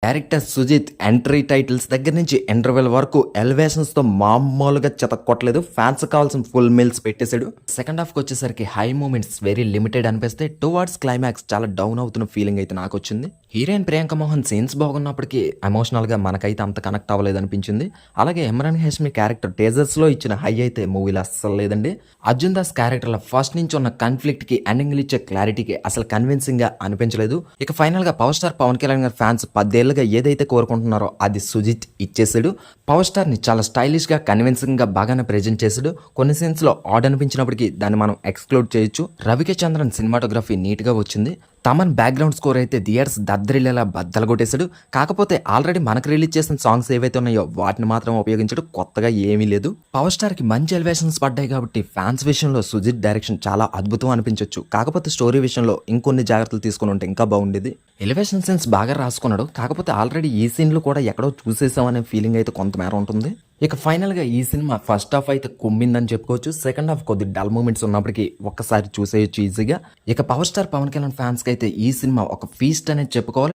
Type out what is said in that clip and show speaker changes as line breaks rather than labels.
Director Sujith entry titles దగ్గర నుంచి interval వరకు ఎలివేషన్స్ తో మామూలుగా చెతక్కొట్టలేదు. ఫ్యాన్స్ కావాల్సిన ఫుల్ మీల్స్ పెట్టేశాడు. సెకండ్ హాఫ్ కి వచ్చేసరికి హై మూమెంట్స్ వెరీ లిమిటెడ్ అనిపిస్తే టువర్డ్స్ క్లైమాక్స్ చాలా డౌన్ అవుతున్న ఫీలింగ్ అయితే నాకు వచ్చింది. హీరోయిన్ ప్రియాంక మోహన్ సీన్స్ బాగున్నప్పటికీ ఎమోషనల్ గా మనకైతే అంత కనెక్ట్ అవ్వలేదు అనిపించింది. అలాగే ఇమ్రాన్ హాష్మి క్యారెక్టర్ టేజర్స్ లో ఇచ్చిన హై అయితే మూవీలో అస్సలు లేదండి. అర్జున్ దాస్ క్యారెక్టర్ లో ఫస్ట్ నుంచి ఉన్న కాన్ఫ్లిక్ట్ కి ఎండింగ్ ఇచ్చే క్లారిటీకి అసలు కన్విన్సింగ్ గా అనిపించలేదు. ఇక ఫైనల్ గా పవర్ స్టార్ పవన్ కళ్యాణ్ గారి ఫ్యాన్స్ 10 ఏళ్లుగా ఏదైతే కోరుకుంటున్నారో అది సుజిత్ ఇచ్చేసాడు. పవర్ స్టార్ ని చాలా స్టైలిష్ గా కన్విన్సింగ్ గా బాగానే ప్రెజెంట్ చేసాడు. కొన్ని సీన్స్ లో ఆడ్ అనిపించినప్పటికీ దాన్ని మనం ఎక్స్క్లూడ్ చేయొచ్చు. రవికే చంద్రన్ సినిమాటోగ్రఫీ నీట్ గా వచ్చింది. తమన్ బ్యాక్గ్రౌండ్ స్కోర్ అయితే థియేటర్స్ దద్దరిల్లేలా బద్దలు కొట్టేశాడు. కాకపోతే ఆల్రెడీ మనకు రిలీజ్ చేసిన సాంగ్స్ ఏవైతే ఉన్నాయో వాటిని మాత్రం ఉపయోగించడం కొత్తగా ఏమీ లేదు. పవర్ స్టార్ కి మంచి ఎలివేషన్స్ పడ్డాయి కాబట్టి ఫ్యాన్స్ విషయంలో సుజిత్ డైరెక్షన్ చాలా అద్భుతం అనిపించవచ్చు. కాకపోతే స్టోరీ విషయంలో ఇంకొన్ని జాగ్రత్తలు తీసుకుని ఉంటే ఇంకా బాగుండేది. ఎలివేషన్ సీన్స్ బాగా రాసుకున్నాడు. కాకపోతే ఆల్రెడీ ఈ సీన్లు కూడా ఎక్కడో చూసేసామనే ఫీలింగ్ అయితే కొంతమేర ఉంటుంది. ఇక ఫైనల్ గా ఈ సినిమా ఫస్ట్ హాఫ్ అయితే కుమ్మిందని చెప్పుకోవచ్చు. సెకండ్ హాఫ్ కొద్ది డల్ మూమెంట్స్ ఉన్నప్పటికీ ఒక్కసారి చూసేయచ్చు ఈజీగా. ఇక power star Pawan Kalyan fans కి అయితే ఈ సినిమా ఒక ఫీస్ట్ అనేది చెప్పుకోవాలి.